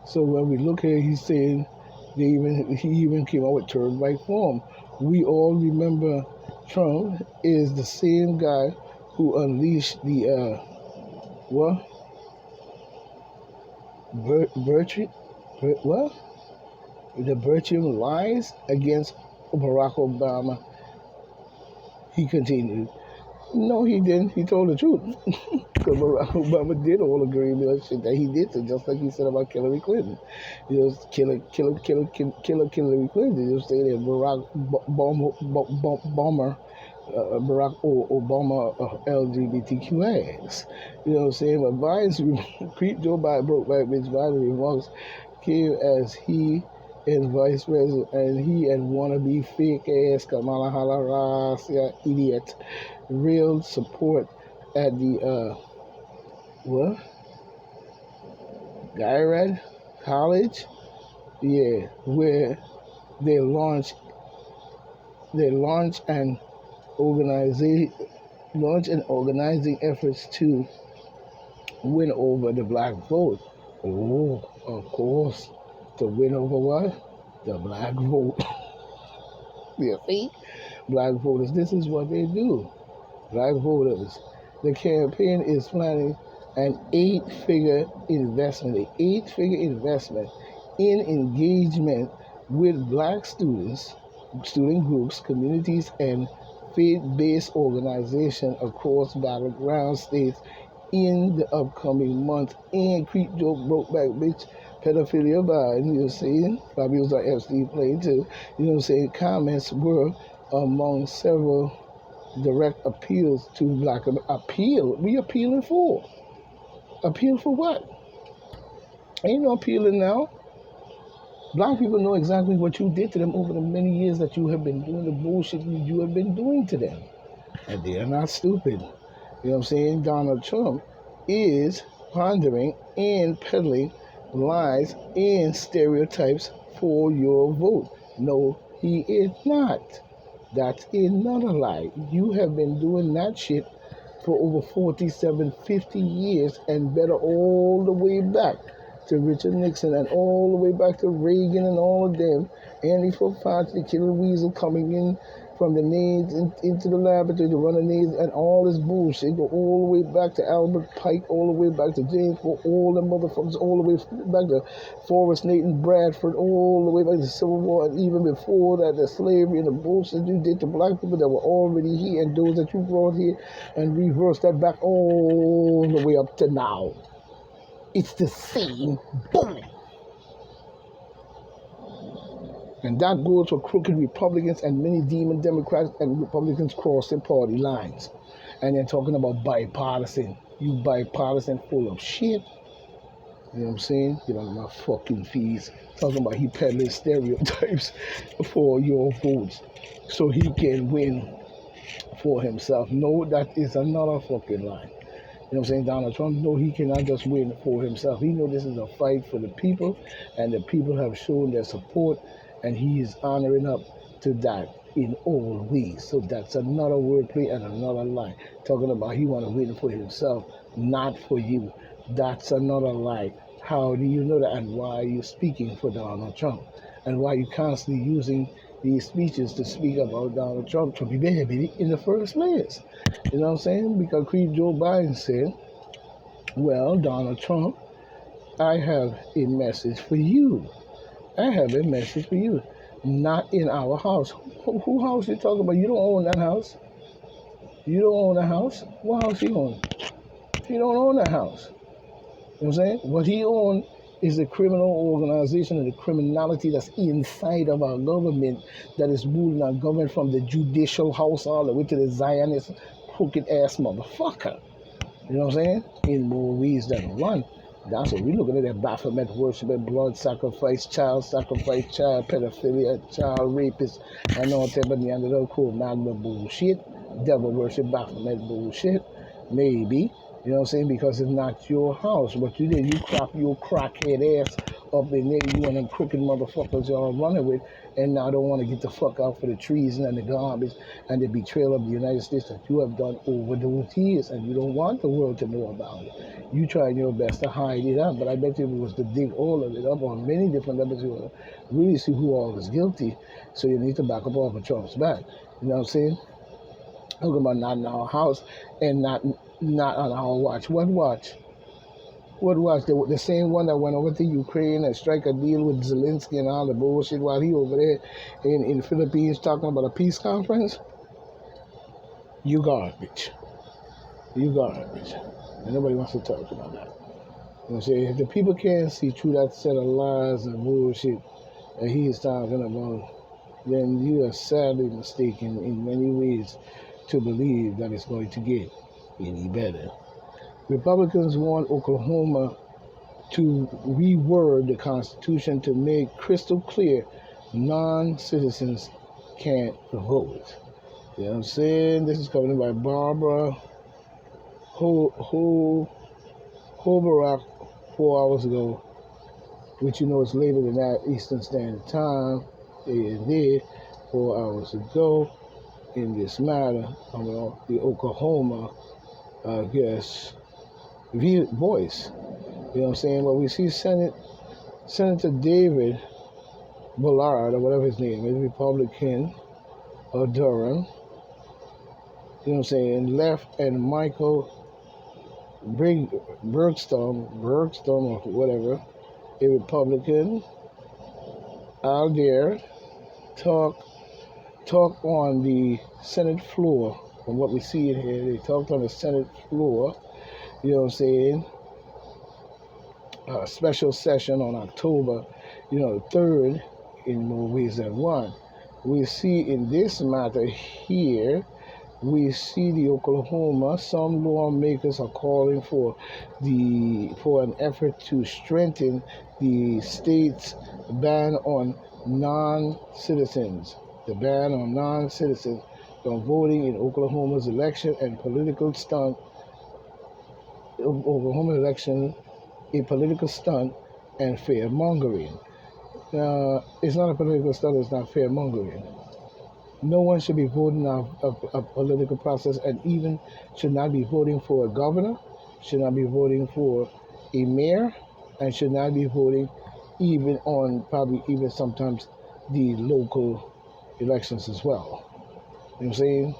So when we look here, he's saying he even came out with third right form. We all remember Trump is the same guy who unleashed the what Bertrand what the Bertrand lies against Barack Obama. He continued. No, he didn't. He told the truth. Because Barack Obama did all agree with that shit that he did, so just like he said about Hillary Clinton. You know, Hillary Clinton. You say that Barack Obama LGBTQX. You know what I'm saying? But Biden's creep Joe Biden broke back bitch Biden remarks came as he and Vice President and he and wannabe fake ass Kamala Harris idiot real support at the what Guyred College, yeah, where they launch and organizing efforts to win over the black vote. Oh, of course, to win over what? The black vote. You see, black voters. This is what they do. Black voters. The campaign is planning an eight-figure investment in engagement with black students, student groups, communities, and faith-based organizations across battleground states in the upcoming month. And creep joke broke back bitch pedophilia Biden, you know what I'm saying? Probably was like Epstein playing too. You know what I'm saying? Comments were among several direct appeals to black appeal. We appealing for? Appeal for what? Ain't no appealing now. Black people know exactly what you did to them over the many years that you have been doing the bullshit you have been doing to them. And they are not stupid. You know what I'm saying? Donald Trump is pondering and peddling lies and stereotypes for your vote. No, he is not. That's another lie. You have been doing that shit for over 47, 50 years and better all the way back to Richard Nixon and all the way back to Reagan and all of them. Andy Fauci, Killer Weasel coming in from the nades into the laboratory to run the nades and all this bullshit. Go all the way back to Albert Pike, all the way back to James Ford, all the motherfuckers, all the way back to Forrest Nathan Bradford, all the way back to the Civil War, and even before that, the slavery and the bullshit you did to black people that were already here and those that you brought here and reversed that back all the way up to now. It's the same bully. And that goes for crooked Republicans and many demon Democrats and Republicans crossing party lines. And then talking about bipartisan. You bipartisan full of shit. You know what I'm saying? Get on my fucking fees. Talking about he peddling stereotypes for your votes so he can win for himself. No, that is another fucking lie. You know what I'm saying? Donald Trump know he cannot just win for himself. He know this is a fight for the people, and the people have shown their support, and he is honoring up to that in all ways. So that's another wordplay and another lie. Talking about he want to win for himself, not for you. That's another lie. How do you know that? And why are you speaking for Donald Trump? And why are you constantly using these speeches to speak about Donald Trump to be baby in the first place? You know what I'm saying? Because Creep Joe Biden said, well, Donald Trump, I have a message for you. I have a message for you. Not in our house. Who house you talking about? You don't own that house. You don't own that house. What house you own? You don't own that house. You know what I'm saying? What he owns is the criminal organization and the criminality that's inside of our government that is ruling our government from the judicial house all the way to the Zionist crooked ass motherfucker. You know what I'm saying? In more ways than one. That's what we're looking at, that Baphomet worship, blood sacrifice, child pedophilia, child rapist, and all that, but the end of the cool magma bullshit, devil worship, Baphomet bullshit, maybe. You know what I'm saying? Because it's not your house. What you did, you crop your crackhead ass up in there, you and them crooked motherfuckers y'all running with, and now don't want to get the fuck out for the treason and the garbage and the betrayal of the United States that you have done over those years, and you don't want the world to know about it. You trying your best to hide it up, but I bet you if it was to dig all of it up on many different levels, you will really see who all is guilty. So you need to back up off of Trump's back. You know what I'm saying? Talking about not in our house and not on our watch. What watch? What watch? The same one that went over to Ukraine and strike a deal with Zelensky and all the bullshit while he over there in the Philippines talking about a peace conference? You garbage. You garbage. And nobody wants to talk about that. You know what I'm saying? If the people can't see through that set of lies and bullshit that he is talking about, then you are sadly mistaken in many ways to believe that it's going to get any better. Republicans want Oklahoma to reword the Constitution to make crystal clear non-citizens can't vote. You know what I'm saying? This is coming by Barbara Hobarak 4 hours ago, which you know is later than that Eastern Standard Time. They did 4 hours ago in this matter about the Oklahoma, voice. You know what I'm saying? But we see Senator David Bullard, or whatever his name is, Republican of Durham, you know what I'm saying, left, and Michael Bergstrom or whatever, a Republican, out there talk on the Senate floor. From what we see in here, they talked on the Senate floor, you know what I'm saying, a special session on October, 3rd, in more ways than one. We see in this matter here, we see the Oklahoma, some lawmakers are calling for an effort to strengthen the state's ban on non-citizens, from voting in Oklahoma's election and political stunt. Oklahoma election, a political stunt and fear-mongering. It's not a political stunt, it's not fear-mongering. No one should be voting a political process, and even should not be voting for a governor, should not be voting for a mayor, and should not be voting even on probably even sometimes the local elections as well. You know what I'm saying?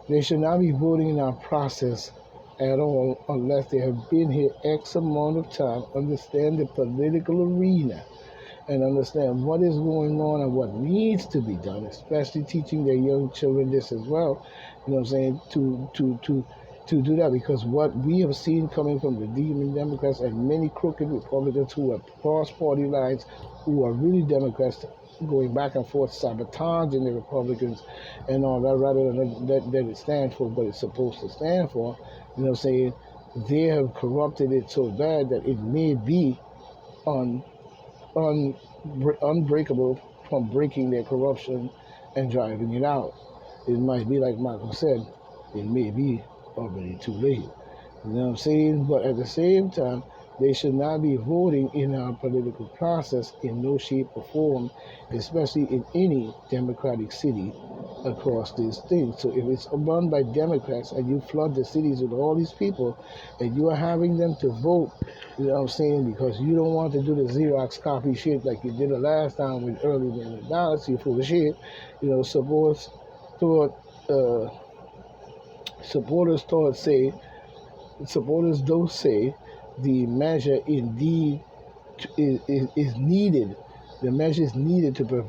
They should not be voting in our process at all unless they have been here X amount of time, understand the political arena, and understand what is going on and what needs to be done, especially teaching their young children this as well, you know what I'm saying, to do that, because what we have seen coming from the demon Democrats and many crooked Republicans who have crossed party lines, who are really Democrats, going back and forth, sabotaging the Republicans and all that, rather than that it stands for what it's supposed to stand for, you know what I'm saying, they have corrupted it so bad that it may be unbreakable from breaking their corruption and driving it out. It might be like Michael said, it may be already too late. You know what I'm saying? But at the same time, they should not be voting in our political process in no shape or form, especially in any Democratic city across this thing. So if it's run by Democrats and you flood the cities with all these people and you are having them to vote, you know what I'm saying, because you don't want to do the Xerox copy shit like you did the last time with early man ballots, you full of shit. You know, supporters don't say the measure indeed is needed. The measure is needed to the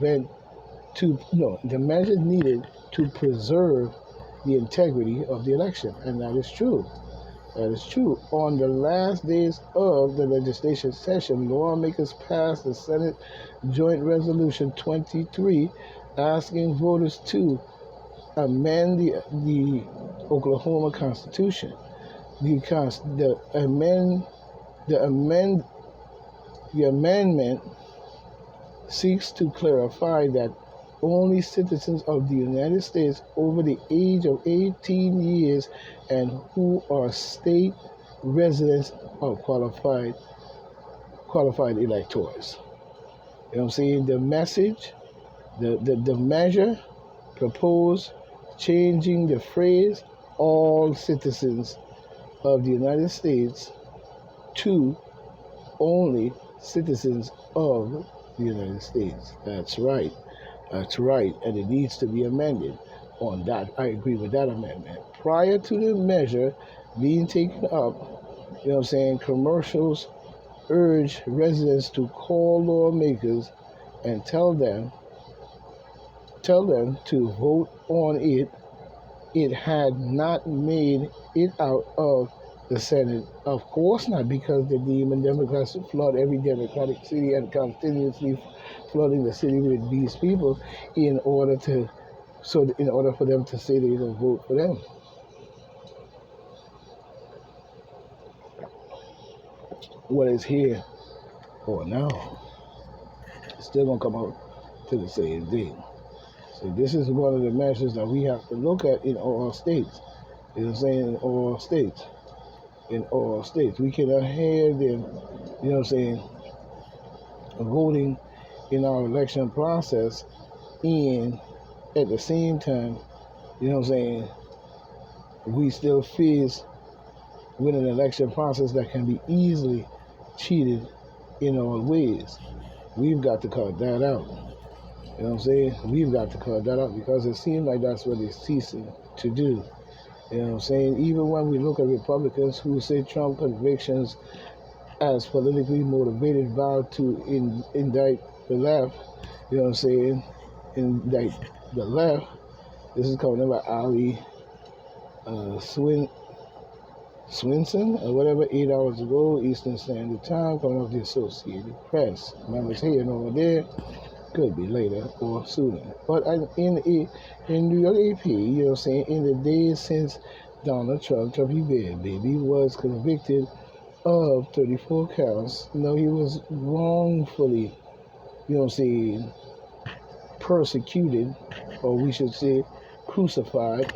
measure is needed to preserve the integrity of the election, and that is true. That is true. On the last days of the legislation session, lawmakers passed the Senate Joint Resolution 23 asking voters to amend the Oklahoma Constitution. The amendment seeks to clarify that only citizens of the United States over the age of 18 years and who are state residents are qualified qualified electors. You know what I'm saying? The message, the measure proposed changing the phrase all citizens of the United States to only citizens of the United States. That's right. That's right. And it needs to be amended on that. I agree with that amendment. Prior to the measure being taken up, you know what I'm saying, commercials urge residents to call lawmakers and tell them to vote on it. It had not made it out of the Senate. Of course not, because the demon Democrats flood every Democratic city and continuously flooding the city with these people in order for them to say they're going to vote for them. What is here or now, it's still going to come out to the same thing. So this is one of the measures that we have to look at in all states. You know what I'm saying? In all states. In all states. We cannot have them, you know what I'm saying, voting in our election process and at the same time, you know what I'm saying, we still face with an election process that can be easily cheated in all ways. We've got to cut that out. You know what I'm saying? We've got to cut that out because it seems like that's what they're ceasing to do. You know what I'm saying? Even when we look at Republicans who say Trump convictions as politically motivated vow to indict the left, you know what I'm saying? Indict the left. This is coming about Ali Swinson or whatever, 8 hours ago, Eastern Standard Time, coming off the Associated Press. Members here and over there. Could be later or sooner. But in New York AP, you know what I'm saying, in the days since Donald Trump, Trumpy Bear Baby, was convicted of 34 counts, you know, he was wrongfully, you know what I'm saying, persecuted, or we should say crucified,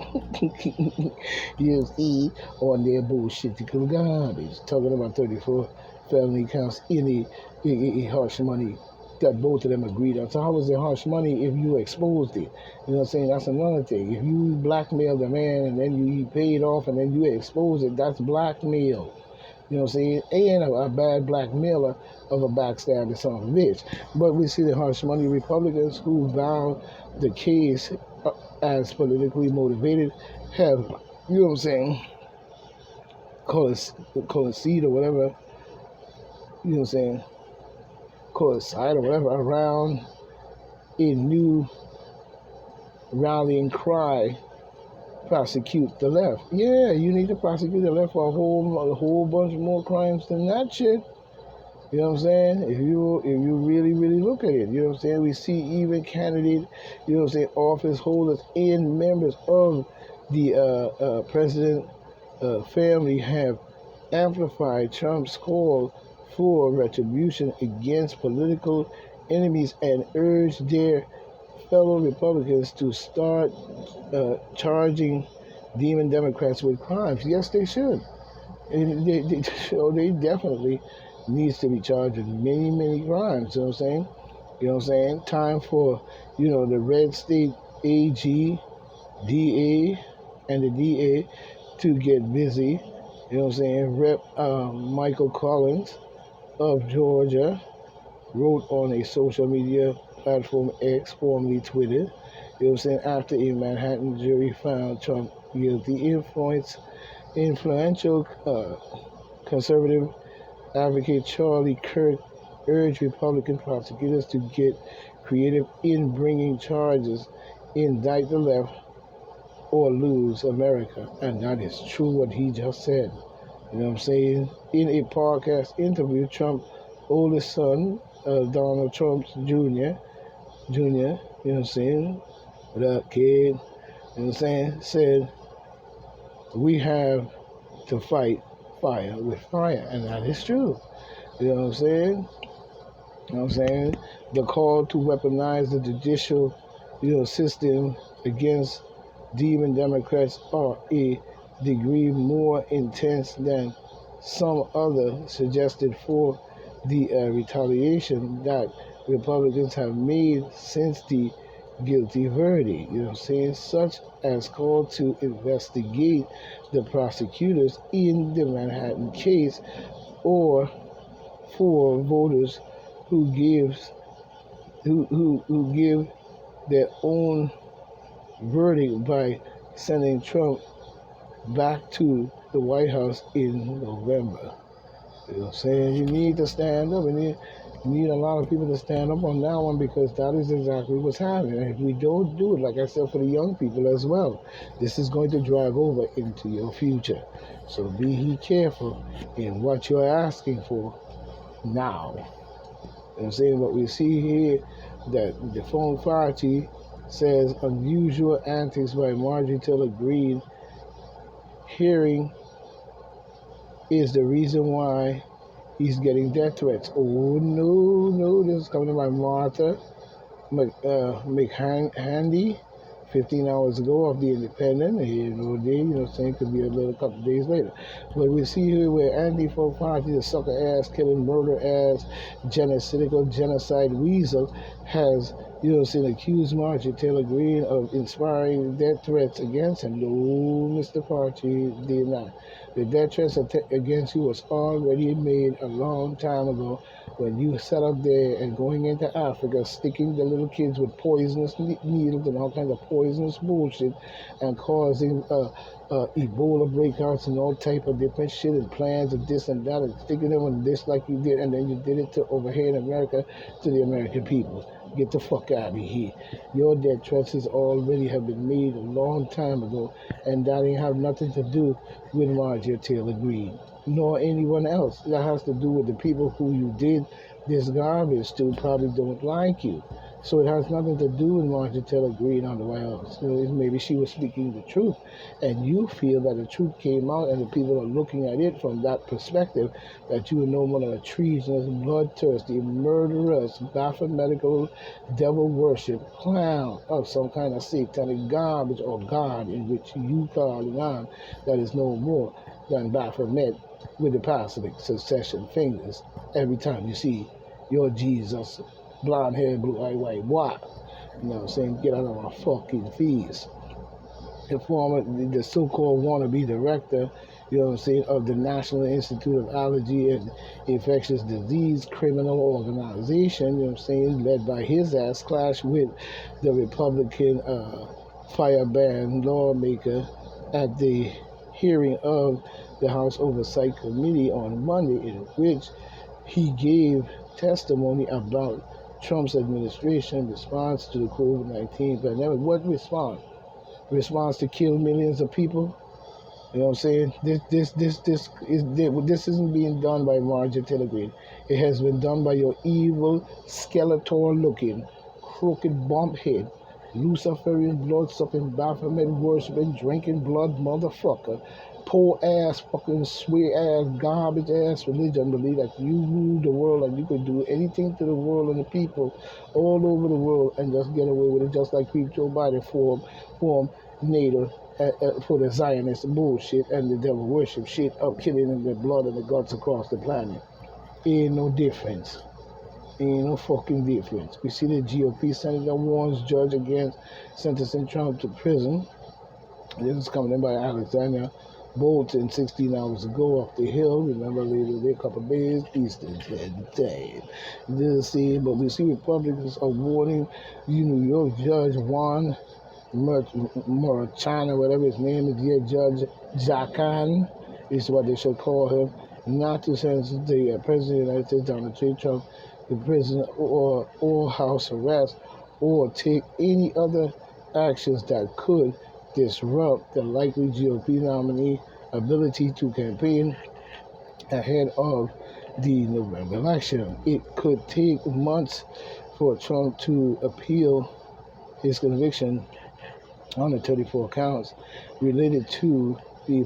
you see, on their bullshitical garbage. Talking about 34 felony counts in a harsh money that both of them agreed on. So how was it harsh money if you exposed it? You know what I'm saying? That's another thing. If you blackmailed a man and then you paid off and then you expose it, that's blackmail. You know what I'm saying? And a bad blackmailer of a backstabbing son of a bitch. But we see the harsh money Republicans who vow the case as politically motivated have, you know what I'm saying, coincide or whatever, you know what I'm saying, coincide or whatever, around a new rallying cry, prosecute the left. Yeah, you need to prosecute the left for a whole bunch more crimes than that shit. You know what I'm saying? If you really, really look at it, you know what I'm saying? We see even candidate, you know what I'm saying, office holders and members of the president family have amplified Trump's call for retribution against political enemies and urged their fellow Republicans to start charging demon Democrats with crimes. Yes, they should. And they definitely needs to be charged with many, many crimes. You know what I'm saying? You know what I'm saying? Time for, you know, the red state AG, DA, and the DA to get busy. You know what I'm saying? Rep Michael Collins of Georgia wrote on a social media platform X, formerly Twitter, you know what I'm saying, after a Manhattan jury found Trump guilty. Influential conservative advocate Charlie Kirk urged Republican prosecutors to get creative in bringing charges, indict the left, or lose America. And that is true what he just said. You know what I'm saying? In a podcast interview, Trump's oldest son, Donald Trump Jr., you know what I'm saying? What up, kid? You know what I'm saying? Said, we have to fight fire with fire. And that is true. You know what I'm saying? You know what I'm saying? The call to weaponize the judicial, you know, system against demon Democrats are a degree more intense than some other suggested for the retaliation that Republicans have made since the guilty verdict, saying, such as call to investigate the prosecutors in the Manhattan case, or for voters who give their own verdict by sending Trump back to the White House in November. Saying? You need to stand up, and you need a lot of people to stand up on that one, because that is exactly what's happening. And if we don't do it, like I said, for the young people as well, this is going to drag over into your future. So be careful in what you're asking for now. I'm saying? What we see here, that the phone party says unusual antics by Marjorie Taylor Greene hearing is the reason why he's getting death threats. Oh, no, this is coming by Martha McHandy, 15 hours ago of The Independent. Saying could be a little couple days later. But we see here where Andy Folk Party, the sucker ass, killing, murder ass, genocide weasel, has accused Marjorie Taylor Greene of inspiring death threats against him. No, Mr. Party did not. The death threats against you was already made a long time ago, when you sat up there and going into Africa, sticking the little kids with poisonous needles and all kinds of poisonous bullshit, and causing Ebola breakouts and all type of different shit and plans of this and that, and sticking them on this like you did, and then you did it to over here in America to the American people. Get the fuck out of here. Your death threats already have been made a long time ago, and that ain't have nothing to do with Marjorie Taylor Greene, nor anyone else. That has to do with the people who you did this garbage to probably don't like you. So it has nothing to do with Marjorie Taylor Greene or the White House. Maybe she was speaking the truth, and you feel that the truth came out, and the people are looking at it from that perspective, that you are no more than a treasonous, bloodthirsty, murderous, Baphometical, devil worship clown of some kind of satanic garbage or God, in which you calling on, that is no more than Baphomet with the Apostolic succession fingers every time you see your Jesus, blonde hair, blue eye, white, what? Get out of my fucking face. The so-called wannabe director, of the National Institute of Allergy and Infectious Disease criminal organization, led by his ass, clashed with the Republican fire ban lawmaker at the hearing of the House Oversight Committee on Monday, in which he gave testimony about Trump's administration response to the COVID-19 pandemic. What response? Response to kill millions of people? This isn't being done by Marjorie Taylor Greene. It has been done by your evil, Skeletor-looking, crooked bumphead, Luciferian blood-sucking, Baphomet-worshipping, drinking blood motherfucker, poor ass, fucking swear ass, garbage ass religion. Believe that you rule the world and you could do anything to the world and the people all over the world and just get away with it, just like Joe Biden form NATO for the Zionist bullshit and the devil worship shit of killing in the blood and the guts across the planet. Ain't no difference. Ain't no fucking difference. We see the GOP senator warns judge against sentencing Trump to prison. This is coming in by Alexander Bolton 16 hours ago off the Hill. Remember, later a couple of days, Eastern Standard Time. But we see Republicans are warning New York Judge Juan Murchana, whatever his name is, Judge Jacan, is what they should call him, not to sentence the President of the United States, Donald J. Trump, to prison or house arrest, or take any other actions that could disrupt the likely GOP nominee ability to campaign ahead of the November election. It could take months for Trump to appeal his conviction on the 34 counts related to the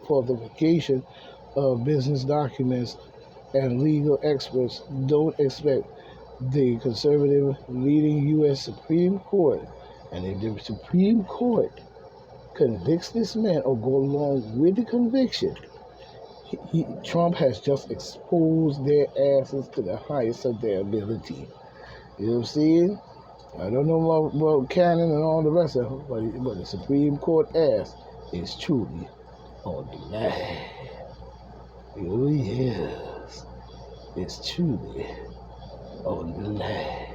falsification of business documents, and legal experts don't expect the conservative leading U.S. Supreme Court, and if the Supreme Court convicts this man or go along with the conviction, Trump has just exposed their asses to the highest of their ability. You know what I'm saying? I don't know about Cannon and all the rest of them, but the Supreme Court ass is truly on the line. Oh yes, it's truly on the line.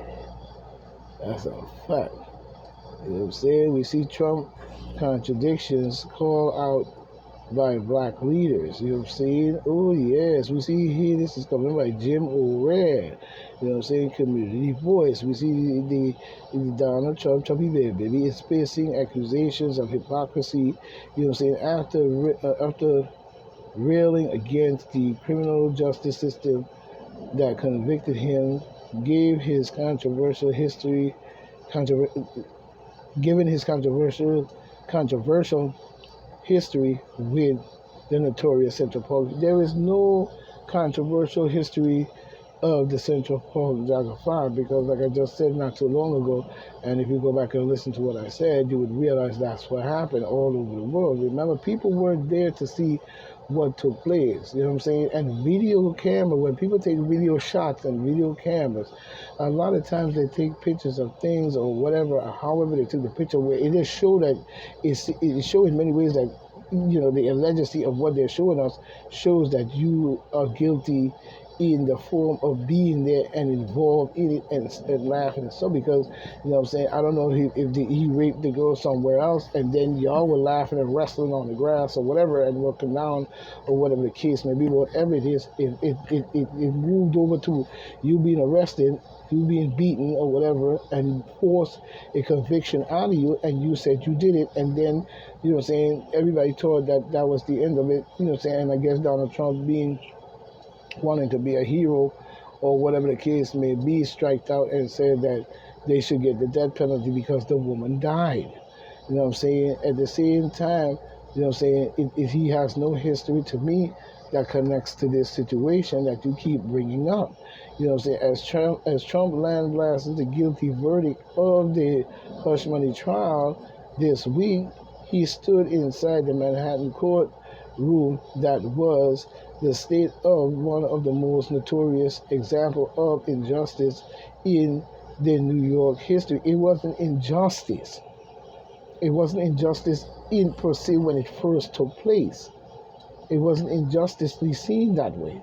That's a fact. You know what I'm saying? We see Trump contradictions called out by black leaders. You know what I'm saying? Oh yes, we see here this is coming by Jim O'Reilly. You know what I'm saying? Community voice. We see the Donald Trump, Trumpy baby, is facing accusations of hypocrisy. You know what I'm saying? After railing against the criminal justice system that convicted him, gave his controversial history, given his controversial history with the notorious Central Park. There is no controversial history of the Central Park Jogger Fire because, like I just said not too long ago, and if you go back and listen to what I said, you would realize that's what happened all over the world. Remember, people weren't there to see what took place. You know what I'm saying? And video camera, when people take video shots and video cameras, a lot of times they take pictures of things or whatever, or however they took the picture, where it just show that it show in many ways that, you know, the allegedly of what they're showing us shows that you are guilty in the form of being there and involved in it and laughing and so, because, you know what I'm saying, I don't know if he raped the girl somewhere else and then y'all were laughing and wrestling on the grass or whatever and walking down or whatever the case may be, whatever it is, it moved over to you being arrested, you being beaten or whatever, and forced a conviction out of you, and you said you did it, and then, you know what I'm saying, everybody thought that that was the end of it, you know what I'm saying, and I guess Donald Trump wanting to be a hero or whatever the case may be, striked out and said that they should get the death penalty because the woman died. You know what I'm saying? At the same time, you know what I'm saying, if he has no history to me that connects to this situation that you keep bringing up. You know what I'm saying? As Trump land blasted the guilty verdict of the hush money trial this week, he stood inside the Manhattan court room that was the state of one of the most notorious example of injustice in the New York history. It wasn't injustice. It wasn't injustice in per se when it first took place. It wasn't injusticely seen that way.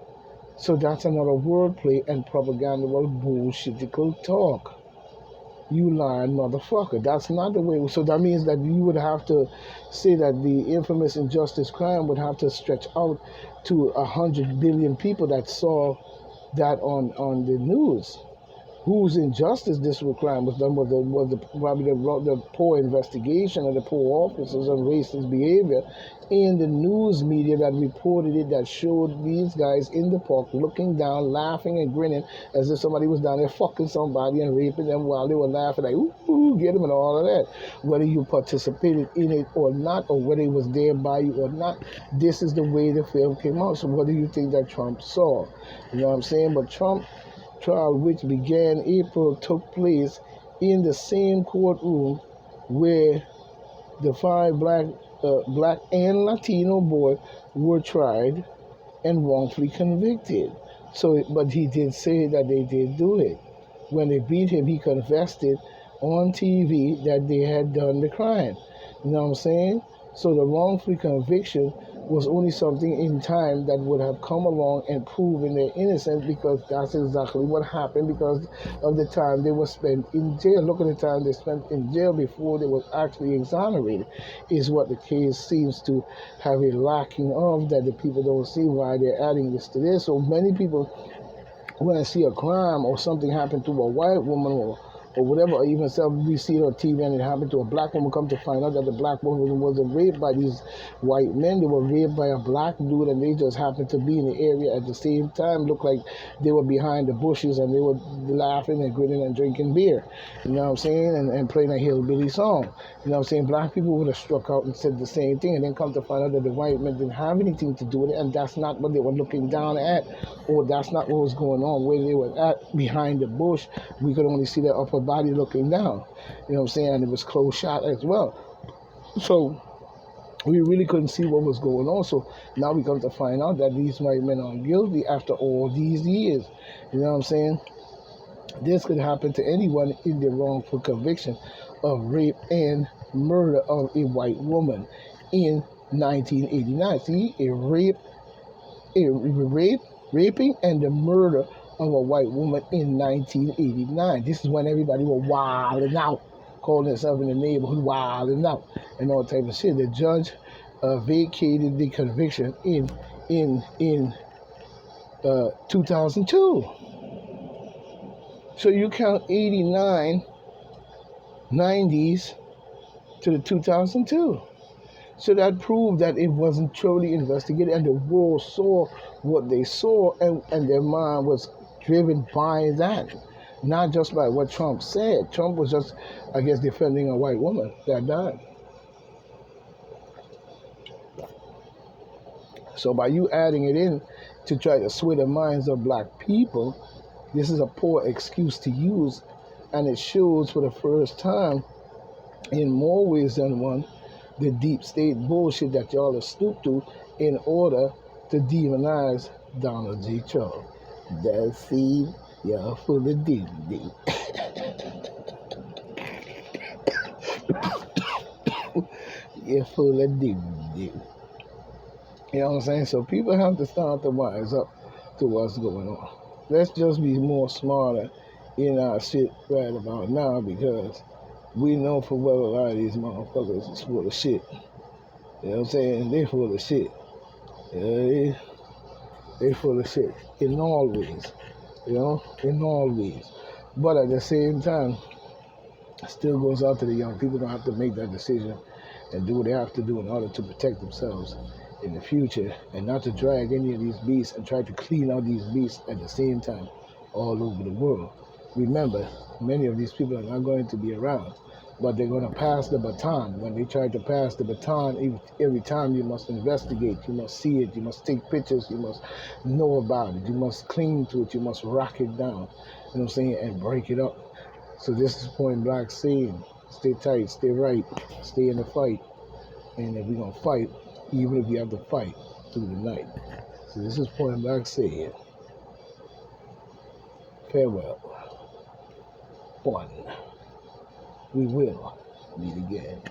So that's another wordplay and propaganda bullshitical talk. You lying motherfucker. That's not the way. So that means that you would have to say that the infamous injustice crime would have to stretch out to 100 billion people that saw that on the news. Whose injustice this crime was done probably the poor investigation of the poor officers on racist behavior in the news media that reported it, that showed these guys in the park looking down, laughing and grinning as if somebody was down there fucking somebody and raping them while they were laughing like, ooh, get them and all of that. Whether you participated in it or not, or whether it was there by you or not, this is the way the film came out. So what do you think that Trump saw? You know what I'm saying? But Trump trial, which began April, took place in the same courtroom where the 5 black and Latino boys were tried and wrongfully convicted. So, but he did say that they did do it. When they beat him, he confessed it on TV that they had done the crime. You know what I'm saying? So the wrongful conviction was only something in time that would have come along and proven their innocence, because that's exactly what happened because of the time they were spent in jail. Look at the time they spent in jail before they were actually exonerated, is what the case seems to have a lacking of, that the people don't see why they're adding this to this. So many people, when I see a crime or something happen to a white woman or whatever, or even we see it on TV and it happened to a black woman, come to find out that the black woman wasn't raped by these white men. They were raped by a black dude, and they just happened to be in the area at the same time. Looked like they were behind the bushes and they were laughing and grinning and drinking beer. You know what I'm saying? And playing a hillbilly song. You know what I'm saying? Black people would have struck out and said the same thing, and then come to find out that the white men didn't have anything to do with it, and that's not what they were looking down at, or that's not what was going on. Where they were at behind the bush, we could only see their upper body looking down. You know what I'm saying? And it was close shot as well. So We really couldn't see what was going on. So now we come to find out that these white men are guilty after all these years. You know what I'm saying? This could happen to anyone in the wrongful conviction of rape and murder of a white woman in 1989. See, raping and the murder of a white woman in 1989. This is when everybody was wilding out, calling themselves in the neighborhood wilding out and all type of shit. The judge vacated the conviction in 2002. So you count 89, 90s to the 2002. So that proved that it wasn't truly investigated, and the world saw what they saw, and their mind was driven by that, not just by what Trump said. Trump was just, I guess, defending a white woman that died. So by you adding it in to try to sway the minds of black people, this is a poor excuse to use, and it shows for the first time in more ways than one the deep state bullshit that y'all are stooped to in order to demonize Donald J. Trump. That's see, y'all full of dignity. You're full of dignity. You know what I'm saying? So people have to start to wise up to what's going on. Let's just be more smarter in our shit right about now, because we know for well a lot of these motherfuckers is full of shit. You know what I'm saying? They full of shit. They full of shit in all ways. You know? In all ways. But at the same time, it still goes out to the young people. Don't have to make that decision and do what they have to do in order to protect themselves in the future, and not to drag any of these beasts and try to clean out these beasts at the same time all over the world. Remember, many of these people are not going to be around, but they're going to pass the baton. When they try to pass the baton, every time you must investigate, you must see it, you must take pictures, you must know about it, you must cling to it, you must rock it down, you know what I'm saying, and break it up. So this is Point Black saying, stay tight, stay right, stay in the fight, and if we're going to fight, even if you have to fight through the night. So this is Point Black saying, farewell. One. We will meet again.